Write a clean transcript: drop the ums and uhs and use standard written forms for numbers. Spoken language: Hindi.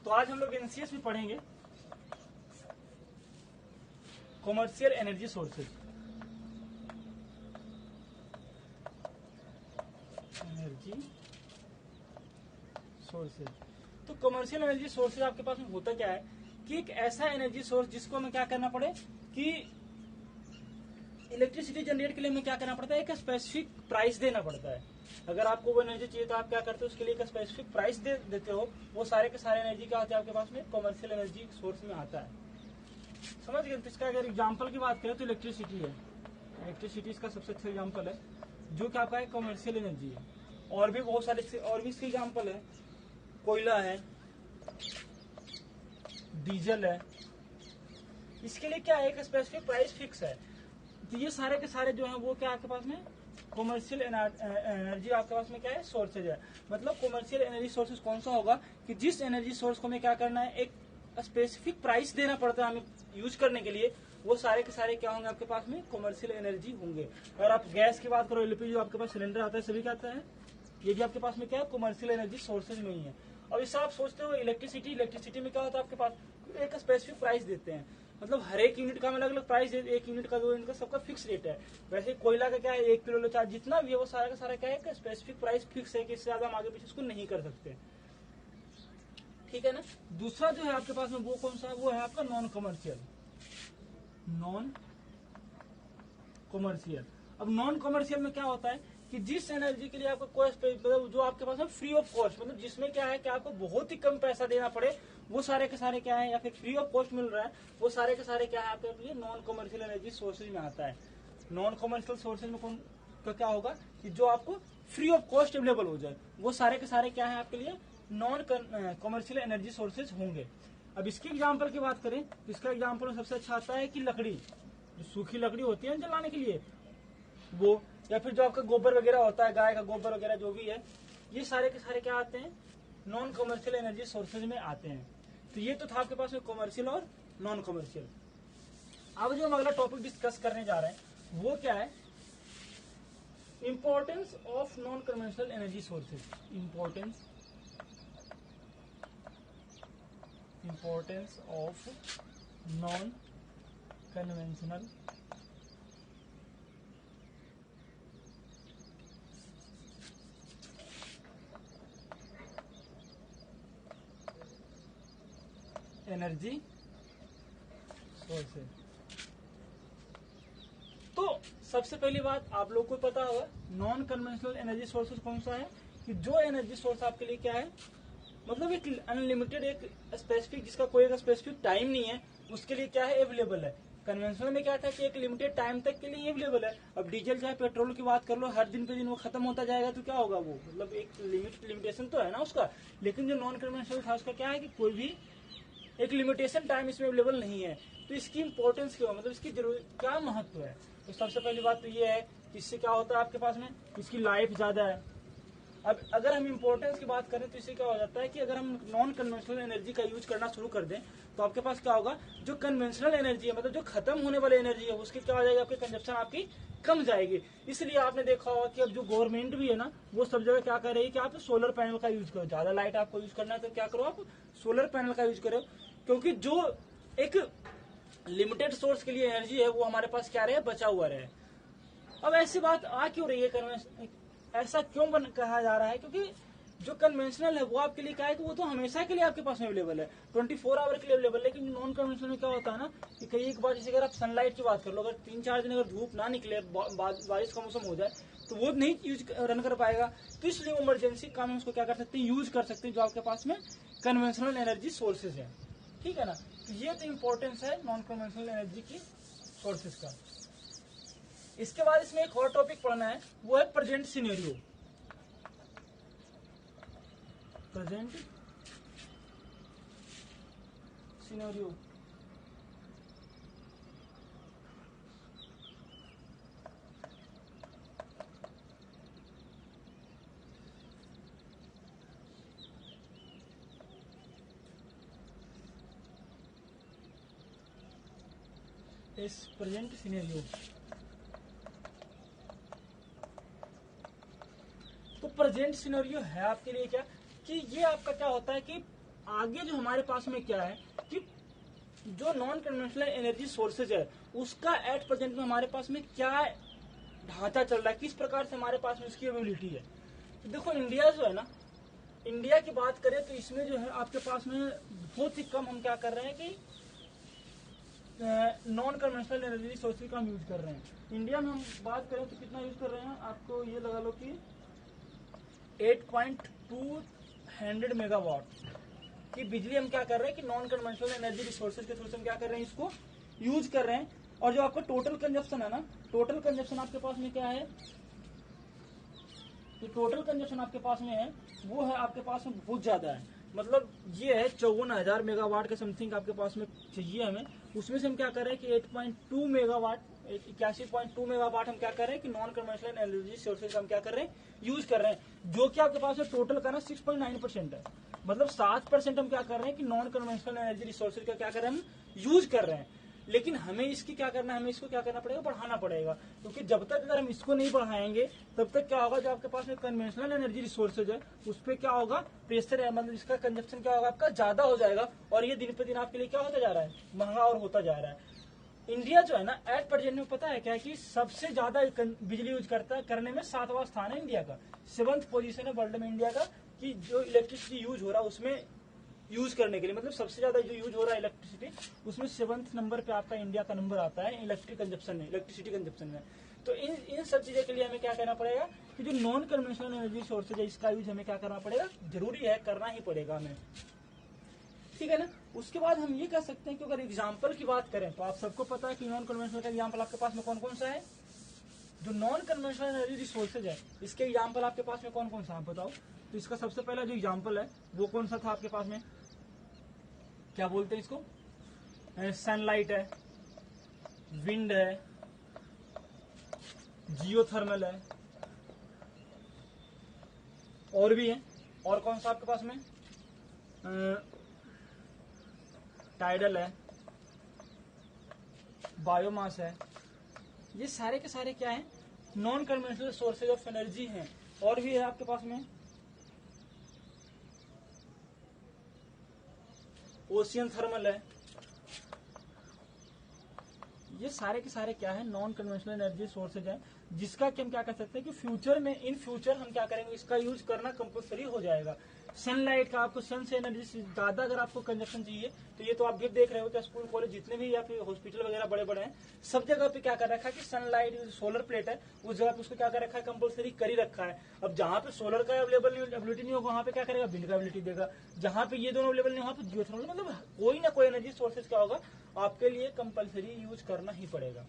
तो आज हम लोग एनसीएस में पढ़ेंगे commercial energy sources. Energy sources, तो कॉमर्शियल एनर्जी सोर्सेज आपके पास में होता क्या है कि एक ऐसा एनर्जी सोर्स जिसको हमें क्या करना पड़े कि इलेक्ट्रिसिटी जनरेट के लिए हमें क्या करना पड़ता है, एक स्पेसिफिक प्राइस देना पड़ता है। अगर आपको वो एनर्जी चाहिए तो आप क्या करते हो, उसके लिए एक स्पेसिफिक प्राइस देते हो। वो सारे के सारे एनर्जी क्या होते हैं आपके पास में, कॉमर्शियल एनर्जी सोर्स में आता है। समझ गए? तो इसका अगर एग्जांपल की बात करें तो इलेक्ट्रिसिटी है। इलेक्ट्रिसिटी इसका सबसे अच्छा एग्जांपल है जो कि आपका कॉमर्शियल एनर्जी है। और भी बहुत सारे और भी इसके एग्जांपल है, कोयला है, डीजल है। इसके लिए क्या है, एक स्पेसिफिक प्राइस फिक्स है। तो ये सारे के सारे जो है वो क्या आपके पास में कॉमर्शियल एनर्जी आपके पास में क्या है, सोर्सेज है। मतलब कॉमर्शियल एनर्जी सोर्सेज कौन सा होगा कि जिस एनर्जी सोर्स को हमें क्या करना है, एक स्पेसिफिक प्राइस देना पड़ता है हमें यूज करने के लिए। वो सारे के सारे क्या होंगे आपके पास में, कॉमर्शियल एनर्जी होंगे। अगर आप गैस की बात करो, एलपीजी जो आपके पास सिलेंडर आता है, सभी क्या आता है, ये भी आपके पास में क्या है, कॉमर्शियल एनर्जी सोर्सेज में ही है। अब इससे आप सोचते हो इलेक्ट्रिसिटी में क्या होता है आपके पास, एक स्पेसिफिक प्राइस देते हैं। मतलब हर एक यूनिट का अलग अलग प्राइस है, एक यूनिट का 2 यूनिट का सबका फिक्स रेट है। वैसे कोयला का क्या है, 1 किलो चार्ज जितना भी है वो सारा का सारा क्या है, स्पेसिफिक प्राइस फिक्स है कि इससे ज्यादा हम आगे पीछे इसको नहीं कर सकते। ठीक है ना। दूसरा जो है आपके पास में वो कौन सा है, वो है आपका नॉन कमर्शियल। नॉन कमर्शियल, अब नॉन कमर्शियल में क्या होता है कि जिस एनर्जी के लिए आपको कोई मतलब जो आपके पास है फ्री ऑफ कॉस्ट, मतलब जिसमें क्या है कि आपको बहुत ही कम पैसा देना पड़े, वो सारे के सारे क्या है, या फिर फ्री ऑफ कॉस्ट मिल रहा है, वो सारे के सारे क्या है आपके लिए नॉन कमर्शियल एनर्जी सोर्सेज में आता है। नॉन कमर्शियल सोर्सेज में कौन तो क्या होगा कि जो आपको फ्री ऑफ कॉस्ट अवेलेबल हो जाए, वो सारे के सारे क्या है आपके लिए नॉन कमर्शियल एनर्जी सोर्सेज होंगे। अब इसके एग्जाम्पल की बात करें तो इसका एग्जाम्पल सबसे अच्छा आता है कि लकड़ी, जो सूखी लकड़ी होती है जलाने के लिए वो, या फिर जो आपका गोबर वगैरह होता है, गाय का गोबर वगैरह जो भी है, ये सारे के सारे क्या आते हैं, नॉन कमर्शियल एनर्जी सोर्सेज में आते हैं। तो ये तो था आपके पास में कमर्शियल और नॉन कमर्शियल। अब जो हम अगला टॉपिक डिस्कस करने जा रहे हैं वो क्या है, importance of non conventional energy sources. Importance of non conventional energy sources. तो सबसे पहली बात आप लोग को पता होगा नॉन कन्वेंशनल एनर्जी सोर्सेज कौन सा है कि जो एनर्जी सोर्स आपके लिए क्या है, मतलब एक अनलिमिटेड, एक स्पेसिफिक, जिसका कोई एक स्पेसिफिक टाइम नहीं है, उसके लिए क्या है, अवेलेबल है। कन्वेंशनल में क्या था कि एक लिमिटेड टाइम तक के लिए अवेलेबल है। अब डीजल चाहे पेट्रोल की बात कर लो, हर दिन पे दिन वो खत्म होता जाएगा, तो क्या होगा वो, मतलब एक लिमिटेशन तो है ना उसका। लेकिन जो नॉन कन्वेंशनल था उसका क्या है कि कोई भी एक लिमिटेशन टाइम इसमें अवेलेबल नहीं है। तो इसकी इंपॉर्टेंस क्यों, मतलब इसकी जरूरत क्या, महत्व है। तो सबसे पहली बात तो ये है कि इससे क्या होता है आपके पास में, इसकी लाइफ ज्यादा है। अब अगर हम इंपॉर्टेंस की बात करें तो इससे क्या हो जाता है कि अगर हम नॉन कन्वेंशनल एनर्जी का यूज करना शुरू कर दें तो आपके पास क्या होगा, जो कन्वेंशनल एनर्जी है, मतलब जो खत्म होने वाली एनर्जी है, उसकी क्या हो जाएगी, आपकी कंजप्शन आपकी कम जाएगी। इसलिए आपने देखा होगा कि अब जो गवर्नमेंट भी है ना, वो सब जगह क्या कर रही है कि आप सोलर पैनल का यूज करो। ज्यादा लाइट आपको यूज करना है तो क्या करो, आप सोलर पैनल का यूज करो, क्योंकि जो एक लिमिटेड सोर्स के लिए एनर्जी है वो हमारे पास क्या रहे, बचा हुआ रहे। अब ऐसी बात आ क्यों रही है, ऐसा क्यों कहा जा रहा है, क्योंकि जो कन्वेंशनल है वो आपके लिए क्या है कि वो तो हमेशा के लिए आपके पास में अवेलेबल है, 24 आवर के लिए अवेलेबल है। लेकिन नॉन कन्वेंशनल में क्या होता है ना कि कई एक बार, जैसे अगर आप सनलाइट की बात कर लो, अगर 3-4 दिन अगर धूप ना निकले, बारिश का मौसम हो जाए, तो वो नहीं यूज रन कर पाएगा। तो इसलिए इमरजेंसी काम में उसको क्या कर सकते हैं, यूज कर सकते हैं, जो आपके पास में कन्वेंशनल एनर्जी सोर्सेज है। ठीक है ना। तो ये तो इम्पोर्टेंस है नॉन कन्वेंशनल एनर्जी की सोर्सेज का। इसके बाद इसमें एक और टॉपिक पढ़ना है, वो है प्रेजेंट सिनेरियो। प्रेजेंट सिनेरियो, इस प्रेजेंट सिनेरियो, तो प्रेजेंट सिनेरियो है आपके लिए क्या कि ये आपका क्या होता है कि आगे जो हमारे पास में क्या है कि जो नॉन कन्वेंशनल एनर्जी सोर्सेज है उसका एट प्रेजेंट में हमारे पास में क्या ढांचा चल रहा है, किस प्रकार से हमारे पास में उसकी एबिलिटी है। तो देखो इंडिया जो है ना, इंडिया की बात करें तो इसमें जो है आपके पास में बहुत ही कम हम क्या कर रहे हैं कि नॉन कन्वेंशनल एनर्जी सोर्सेज का हम यूज कर रहे हैं। इंडिया में हम बात करें तो कितना यूज कर रहे हैं, आपको ये लगा लो कि 8.200 मेगावाट की बिजली हम क्या कर रहे हैं कि नॉन कन्वेंशनल एनर्जी रिसोर्सेज के थ्रू से हम क्या कर रहे हैं, इसको यूज कर रहे हैं। और जो आपका टोटल कंजप्शन है ना, टोटल कंजप्शन आपके पास में क्या है, तो टोटल कंजप्शन आपके पास में है वो है आपके पास में बहुत ज्यादा है। मतलब ये है 54,000 मेगावाट के समथिंग आपके पास में चाहिए हमें। उसमें से हम क्या कर रहे हैं कि 8.2 मेगावाट 81.2 मेगावाट हम क्या कर रहे हैं कि नॉन कन्वेंशनल एनर्जी सोर्सेज हम क्या कर रहे हैं, यूज कर रहे हैं, जो कि आपके पास में टोटल का ना 6.9% है। मतलब 7% हम क्या कर रहे हैं कि नॉन कन्वेंशनल एनर्जी रिसोर्सेज का क्या कर रहे हैं, हम यूज कर रहे हैं। लेकिन हमें इसकी क्या करना है, हमें इसको क्या करना पड़ेगा, बढ़ाना पड़ेगा। क्योंकि जब तक अगर हम इसको नहीं बढ़ाएंगे तब तक क्या होगा, जो आपके पास में कन्वेंशनल एनर्जी रिसोर्सेज है उस पर क्या होगा, प्रेशर है, मतलब इसका कंजप्शन क्या होगा आपका ज्यादा हो जाएगा। और ये दिन पे दिन आपके लिए क्या होता जा रहा है, महंगा और होता जा रहा है। इंडिया जो है ना एट प्रेजेंट में पता है क्या कि सबसे ज्यादा बिजली यूज करने में 7वां स्थान है इंडिया का, 7th पोजीशन है वर्ल्ड में इंडिया का कि जो इलेक्ट्रिसिटी यूज हो रहा है उसमें यूज करने के लिए, मतलब सबसे ज्यादा जो यूज हो रहा है इलेक्ट्रिसिटी उसमें 7th नंबर पे आपका इंडिया का नंबर आता है इलेक्ट्रिसिटी कंजप्शन में। तो इन सब चीजों के लिए हमें क्या करना पड़ेगा कि जो नॉन कन्वेंशनल एनर्जी सोर्सेज है इसका यूज हमें क्या करना पड़ेगा, जरूरी है, करना ही पड़ेगा हमें, ठीक है ना। उसके बाद हम ये कह सकते हैं कि अगर एग्जाम्पल की बात करें तो आप सबको पता है कि नॉन कन्वेंशनल का एग्जाम्पल आपके पास में कौन कौन सा है, जो नॉन कन्वेंशनल एनर्जी रिसोर्सेज है इसके एग्जाम्पल आपके पास में कौन कौन सा, आप बताओ। तो इसका सबसे पहला जो एग्जाम्पल है वो कौन सा था आपके पास में, क्या बोलते हैं इसको, सनलाइट है, विंड है, जियोथर्मल है, और भी है। और कौन सा आपके पास में, टाइडल है, बायोमास है। ये सारे के सारे क्या है, non conventional sources of energy हैं। और भी है आपके पास में ओशियन थर्मल है। ये सारे के सारे क्या है, नॉन कन्वेंशनल एनर्जी सोर्सेज है, जिसका कि हम क्या कर सकते हैं कि फ्यूचर में, इन फ्यूचर हम क्या करेंगे, इसका यूज करना कंपलसरी हो जाएगा। सनलाइट का आपको सन से एनर्जी से ज्यादा अगर आपको कंजप्शन चाहिए तो ये तो आप भी देख रहे हो कि स्कूल कॉलेज जितने भी या फिर हॉस्पिटल वगैरह बड़े बड़े हैं सब जगह पे क्या कर रखा है कि सनलाइट सोलर प्लेट है उस जगह पे उसको क्या कर रखा है, कंपलसरी कर ही रखा है। अब जहां पे सोलर का अवेलेबिलिटी नहीं होगा वहां पे क्या करेगा, विंड का एबिलिटी देगा। जहां पे ये दोनों अवेलेबल नहीं वहां पे जियोथर्मल, मतलब कोई ना कोई एनर्जी सोर्सेज क्या होगा आपके लिए कंपलसरी यूज करना ही पड़ेगा।